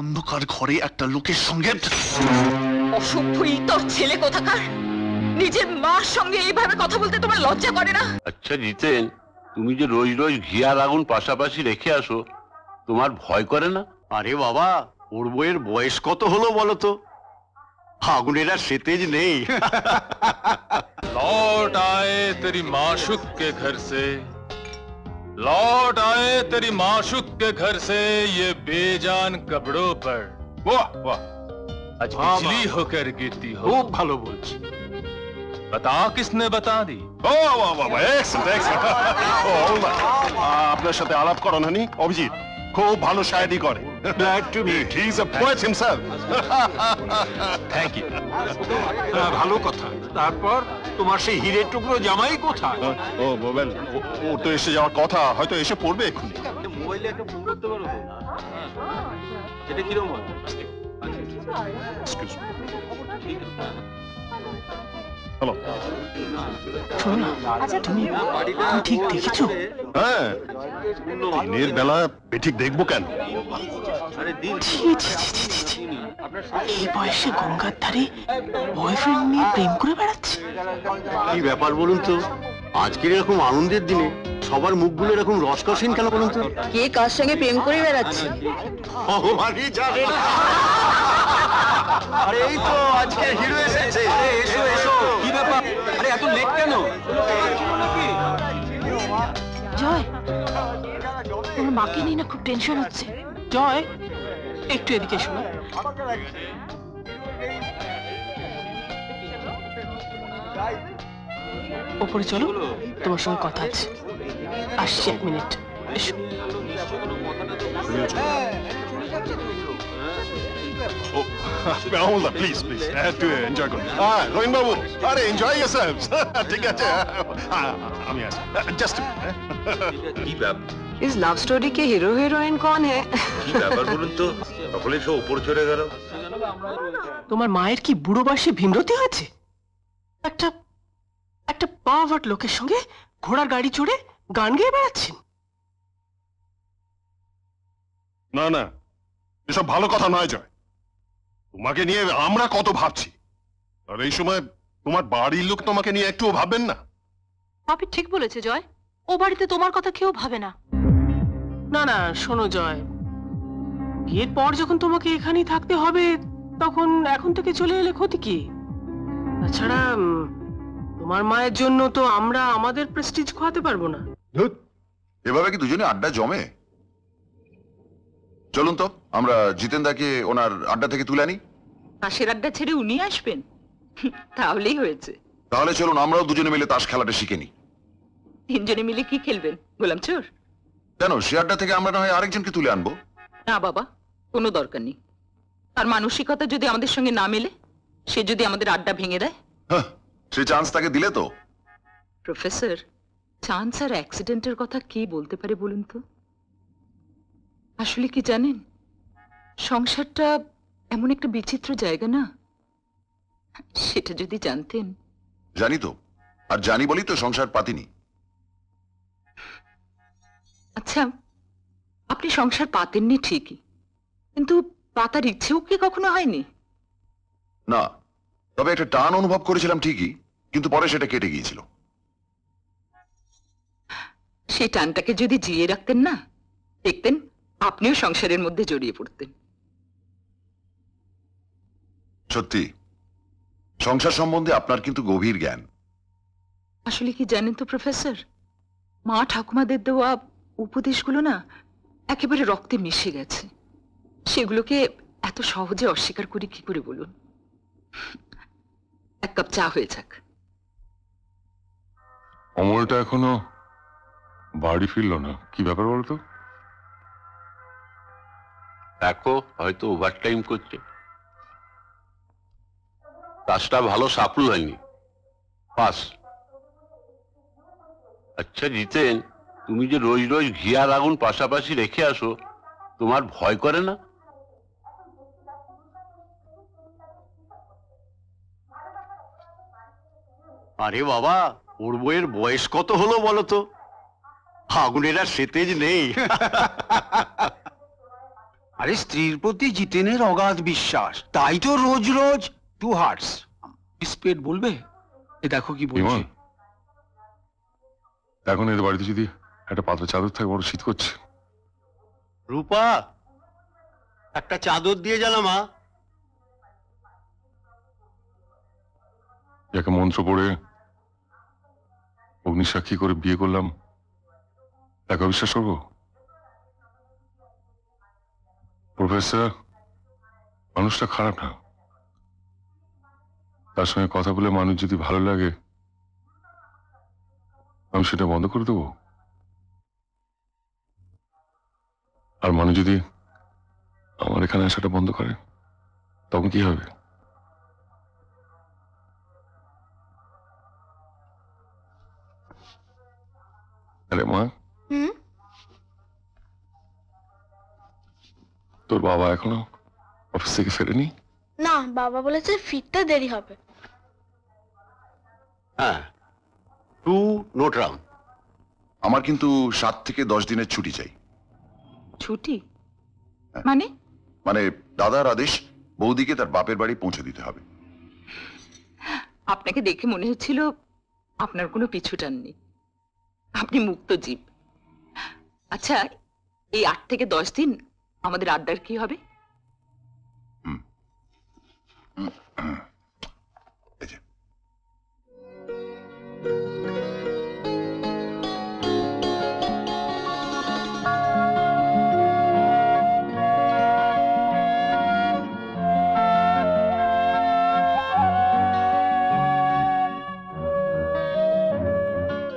অন্ধকার ঘরে একটা লোকের সঙ্গে। অসভ্য তোর ছেলে কোথাকার, নিজের মার সঙ্গে এইভাবে কথা বলতে তোমার লজ্জা করে না? আচ্ছা জিতেন, তুমি যে রোজ রোজ ঘি আর আগুন পাশাপাশি রেখে আসো, তোমার ভয় করে না? আরে বাবা, ওর বইয়ের বয়স কত হলো বলো তো? আগুনের আর সেতেজ নেই। लौट आए तेरी माशुक के घर से, लौट आए तेरी माशुक के घर से ये बेजान कपड़ों पर। वाह वाह, आज बिजली होकर गिरती हो। खूब ভালো বলছি। बता किसने बता दी? ও বাহ বাহ, এক্সেলেন্ট এক্সেলেন্ট। আপনার সাথে আলাপ করো নানি, অভিজিৎ খুব ভালো শায়রি করে। Glad to meet. He is a poet himself. Thank you. ভালো কথা। তারপর তোমার সেই হীরের টুকরো জামাই কোথায়? ও বলেন, ও তো এসে যাওয়ার কথা, হয়তো এসে পড়বে এক্ষুনি। মোবাইলে একটা ফোন করতে পারো তো? এটা কিরকম হয়? Excuse me. হ্যালো। আচ্ছা তুমি ঠিক দেখেছো? হ্যাঁ, দিনের বেলা ঠিক দেখবো কেন? এই বয়সে গঙ্গার ধারে বয়ফ্রেন্ড নিয়ে প্রেম করে বেড়াচ্ছে। কি ব্যাপার বলুন তো, আজকের এরকম আনন্দের দিনে সবার মুখগুলো এরকম রসকসীন কেন বলুন তো? কে কার সঙ্গে প্রেম করে বেড়াচ্ছে? ভগবানই জানেন। আরে এই তো আজকে হিরো এসেছে। এসো এসো। কি ব্যাপার? আরে এত লেট কেন? জয়, তোমার মাকে নিয়ে না খুব টেনশন হচ্ছে। জয়, একটু এদিকে শোনো। ওপরে চলো, তোমার সঙ্গে কথা আছে। আসছি, 1 মিনিট। এসো। প্লিজ প্লিজ, একটু এনজয় করুন। রহিম বাবু, আরে এনজয় yourselves. ঠিক আছে, আমি আসি। জাস্ট কি ব্যাপার? इस लव स्टोरी के हीरो हीरोइन कौन है? কি ব্যাপার বলুন তো? সকলে সব উপর চলে গেল। তোমার মায়ের কি বুড়ো বয়সে ভীমরতি হয়েছে? একটা পাওয়ার লোকের সঙ্গে ঘোড়ার গাড়ি চড়ে গান গেয়ে বেড়াচ্ছেন। না না, এসব ভালো কথা নয় জয়। তোমাকে নিয়ে আমরা কত ভাবছি, আর এই সময় তোমার বাড়ির লোক তোমাকে নিয়ে একটুও ভাববেন না? আপনি ঠিক বলেছে জয়, ও বাড়িতে তোমার কথা কেউ ভাবে না। না না, শোনো জয়, বিয়ের পর যখন তোমাকে এখানেই থাকতে হবে, তখন এখন থেকে চলে এলে ক্ষতি কি? তাছাড়া তোমার মায়ের জন্য তো আমরা আমাদের প্রেস্টিজ খোয়াতে পারবো না। এভাবে কি দুজনে আড্ডা জমে? চলুন তো আমরা জিতেনদাকে ওনার আড্ডা থেকে তুলে আনি। পাশের আড্ডা ছেড়ে উনি আসবেন? তাহলেই হয়েছে। তাহলে চলুন আমরাও দুজনে মিলে তাস খেলাটা শিখে নিই। 3 জনে মিলে কি খেলবেন গোলাম চোর? কেন, সে আড্ডা থেকে আমরা না হয় আরেকজনকে তুলে আনবো? না বাবা, কোনো দরকার নেই। আর মানসিকতা যদি আমাদের সঙ্গে না মেলে, সে যদি আমাদের আড্ডা ভেঙে দেয়? হ্যাঁ, সে চান্স তাকে দিলে তো। প্রফেসর, চান্স আর অ্যাক্সিডেন্টের কথা কি বলতে পারে বলুন তো? আসলে কি জানেন, সংসারটা এমন একটা বিচিত্র জায়গা না, সেটা যদি জানতেন। জানি তো, আর জানি বলি তো সংসার পাতিনি। আচ্ছা, আপনি সংসার পাতেননি ঠিকই, কিন্তু পাতার ইচ্ছেও কি কখনো হয়নি? না, তবে একটা টান অনুভব করেছিলাম ঠিকই, কিন্তু পরে সেটা কেটে গিয়েছিল। সেই টানটাকে যদি জিয়ে রাখতেন না, দেখতেন আপনিও সংসারের মধ্যে জড়িয়ে পড়তেন। সত্যি, সংসার সম্বন্ধে আপনার কিন্তু গভীর জ্ঞান। আসলে কি জানেন তো প্রফেসর, মা ঠাকুমাদের দেওয়া উপদেশগুলো না একেবারে রক্তে মিশে গেছে। সেগুলোকে এত সহজে অস্বীকার করি কি করে বলুন? 1 কাপ চা হয়ে যাক। অমলটা এখনো বাড়ি ফিরলো না, কি ব্যাপার বলতো? দেখো, হয়তো ওভার টাইম করছে। কাজটা ভালো সাফল হয়নি, পাস। আচ্ছা জিতেন, তুমি যে রোজ রোজ ঘি আর আগুন পাশাপাশি রেখে আসো, তোমার ভয় করে না? আরে বাবা, ওর বইয়ের বয়স কত হলো বলো তো? আগুনের আর সেতেজ নেই। আরে স্ত্রীর প্রতি জিতেনের অগাধ বিশ্বাস, তাই তো রোজ রোজ 2 হার্টস। স্পেড বলবে, এ দেখো কি বলছে। ইমন, এখন এদের বাড়িতে যদি একটা পাতলা চাদর থাকে, বড় শীত করছে। রূপা, একটা চাদর দিয়ে জানা মা। যাকে মন্ত্র পড়ে অগ্নিসাক্ষী করে বিয়ে করলাম, তাকে অবিশ্বাস করবো? প্রফেসর মানুষটা খারাপ না, তার সঙ্গে কথা বলে মানুষ যদি ভালো লাগে আমি সেটা বন্ধ করে দেবো? আর মানুষ যদি আমার এখানে আসাটা বন্ধ করে তখন কি হবে? আরে মা, তোর বাবা এখনো অফিস থেকে ফেরেনি? না, বাবা বলেছে ফিরতে দেরি হবে। হ্যাঁ, 2 নোট রাউন্ড। আমার কিন্তু 7 থেকে 10 দিনের ছুটি চাই। ছুটি মানে? মানে দাদার আদেশ বৌদিকে তার বাপের বাড়ি পৌঁছে দিতে হবে। আপনাকে দেখে মনে হচ্ছিল আপনার কোনো পিছু টান নেই, আপনি মুক্ত জীব। আচ্ছা, এই 8 থেকে 10 দিন আমাদের আড্ডার কি হবে? এই যে,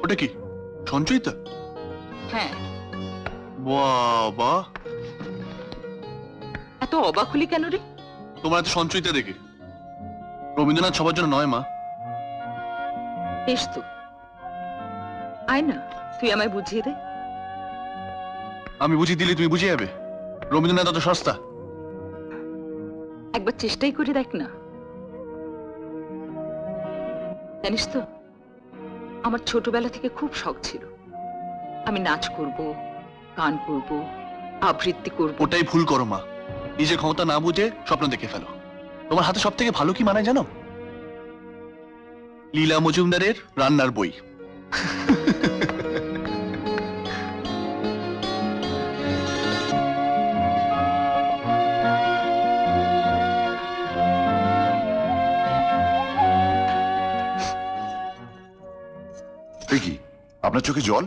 ওটা কি সঞ্চয়িতা? হ্যাঁ। বাবা, এত অবাক হলি কেন রে? তোমার এত সঞ্চয়িতা দেখে। রবীন্দ্রনাথ সবার জন্য নয় মা। বেশ তো, আয় না, তুই আমায় বুঝিয়ে দে। আমি বুঝিয়ে দিলে তুমি বুঝে যাবে? রবীন্দ্রনাথ এত সস্তা? একবার চেষ্টাই করে দেখ না। জানিস তো, আমার ছোটবেলা থেকে খুব শখ ছিল আমি নাচ করব, গান করব, আবৃত্তি করব। ওটাই ভুল করো মা, নিজের ক্ষমতা না বুঝে স্বপ্ন দেখে ফেলো। তোমার হাতে সব থেকে ভালো কি মানায় জানো? লীলা মজুমদারের রান্নার বই। দেখি আপনার চোখে জল?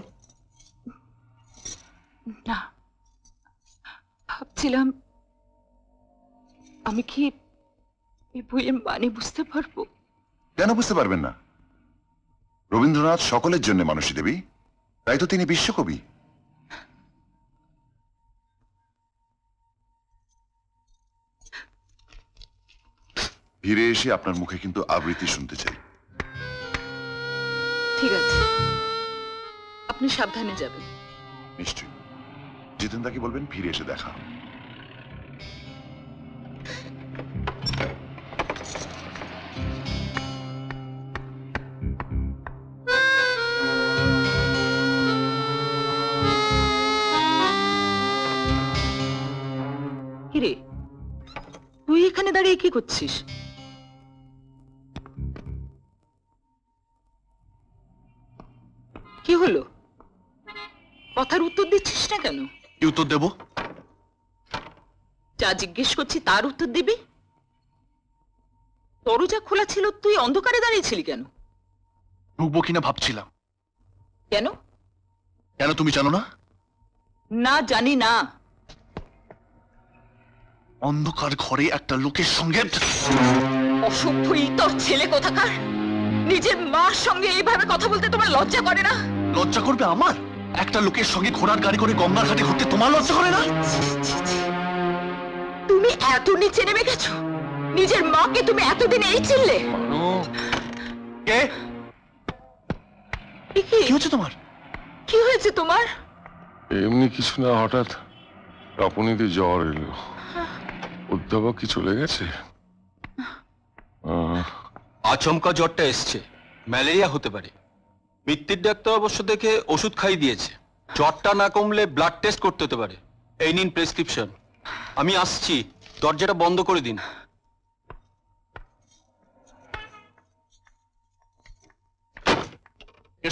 না, ভাবছিলাম আমি কি এই বইয়ের মানে বুঝতে পারবো? কেন বুঝতে পারবেন না? রবীন্দ্রনাথ সকলের জন্য মানুষী দেবী, তাই তো তিনি বিশ্বকবি। ফিরে এসে আপনার মুখে কিন্তু আবৃত্তি শুনতে চাই। ঠিক আছে, আপনি সাবধানে যাবেন। নিশ্চয়ই। জিতেন্দাকে বলবেন ফিরে এসে দেখা। কিরে, তুই এখানে দাঁড়িয়ে কি করছিস? কি হলো? কথার উত্তর দিচ্ছিস না কেন? কি উত্তর দেবো? যা জিজ্ঞেস করছি তার উত্তর দিবি। দরজা খোলা ছিল, তুই অন্ধকারে দাঁড়িয়েছিলি কেন? ঢুকবো কিনা ভাবছিলাম। কেন? কেন তুমি জানো না? না, জানি না। অন্ধকার ঘরে একটা লোকের সঙ্গে। অসভ্য ইতর ছেলে কোথাকার! নিজের মার সঙ্গে এইভাবে কথা বলতে তোমার লজ্জা করে না? লজ্জা করবে আমার? একটা লোকের সঙ্গে ঘোড়ার গাড়ি করে গঙ্গার ঘাটে ঘুরতে তোমার লজ্জা করে না? তুমি এত নিচে নেমে গেছো? নিজের মাকে তুমি এতদিন এই চিনলে? কে? কি হচ্ছে তোমার? কি হয়েছে তোমার? এমনি কিছু না, হঠাৎ কাঁপুনিতে জ্বর এলো। অধ্যাপক কি চলে গেছে? আচমকা জ্বরটা এসছে, ম্যালেরিয়া হতে পারে। মিত্তির ডাক্তার অবশ্য দেখে ওষুধ খাই দিয়েছে। জ্বরটা না কমলে ব্লাড টেস্ট করতে হতে পারে। এই নিন প্রেসক্রিপশন। আমি আসছি, দরজাটা বন্ধ করে দিন।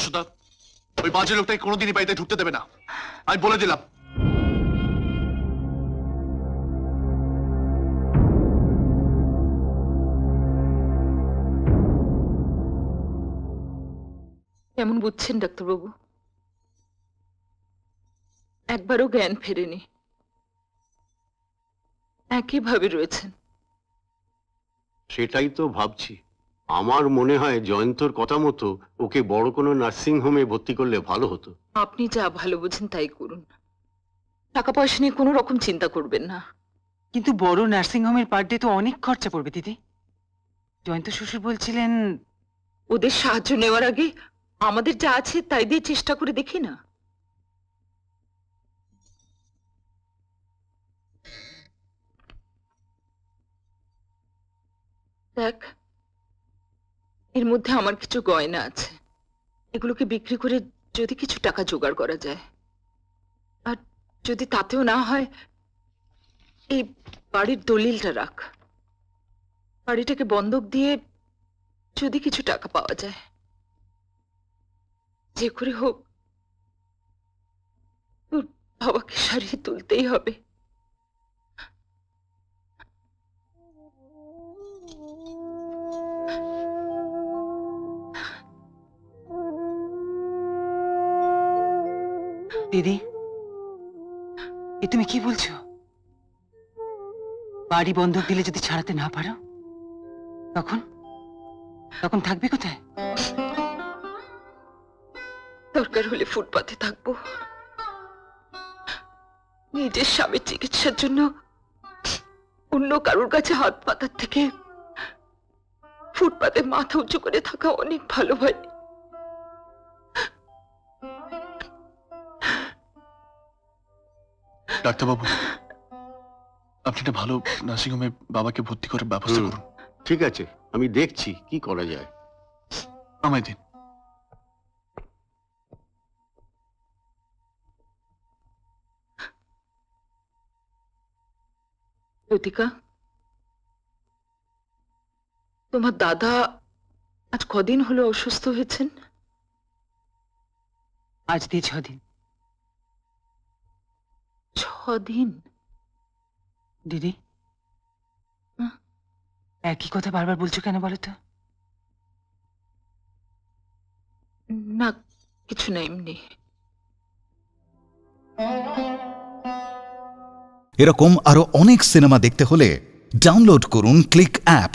সুদা, ওই বাজে লোকটাকে কোনোদিনই বাড়িতে ঢুকতে দেবে না, আমি বলে দিলাম। কেমন বুঝছেন ডাক্তারবাবু? একবারও জ্ঞান ফেরেনি, একইভাবে রয়েছেন। সেটাই তো ভাবছি। আমার মনে হয় জয়ন্তর কথা মতো ওকে বড় কোনো নার্সিং হোমে ভর্তি করলে ভালো হতো। আপনি যা ভালো বোঝেন তাই করুন, টাকা পয়সা নিয়ে কোনো রকম চিন্তা করবেন না। কিন্তু বড় নার্সিং হোমের পার ডে তো অনেক খরচা পড়বে দিদি। জয়ন্ত শ্বশুর বলছিলেন ওদের সাহায্য নেওয়ার আগে আমাদের যা আছে তাই দিয়ে চেষ্টা করে দেখি না। দেখ, এর মধ্যে আমার কিছু গয়না আছে, এগুলোকে বিক্রি করে যদি কিছু টাকা জোগাড় করা যায়, আর যদি তাতেও না হয় এই বাড়ির দলিলটা রাখ, বাড়িটাকে বন্ধক দিয়ে যদি কিছু টাকা পাওয়া যায়, যে করে হোক তোর বাবাকে সারিয়ে তুলতেই হবে। দিদি, এ তুমি কি বলছো? বাড়ি বন্ধক দিলে যদি ছাড়াতে না পারো তখন তখন থাকবে কোথায়? দরকার হলে ফুটপাতে থাকবো। নিজের স্বামীর চিকিৎসার জন্য অন্য কারোর কাছে হাত পাতার থেকে ফুটপাতে মাথা উঁচু করে থাকা অনেক ভালো ভাই। ডাক্তারবাবু, আপনি একটা ভালো নার্সিং হোমে বাবাকে ভর্তি করার ব্যবস্থা করুন। ঠিক আছে, আমি দেখছি কি করা যায়। আমায় দিন। লতিকা, তোমার দাদা আজ কদিন হলো অসুস্থ হয়েছেন? আজ দিয়ে 6 দিন। 6 দিন? দিদি, একই কথা বারবার বলছো কেন বলো তো? না, কিছু না, এমনি। এরকম আরো অনেক সিনেমা দেখতে হলে ডাউনলোড করুন ক্লিক অ্যাপ।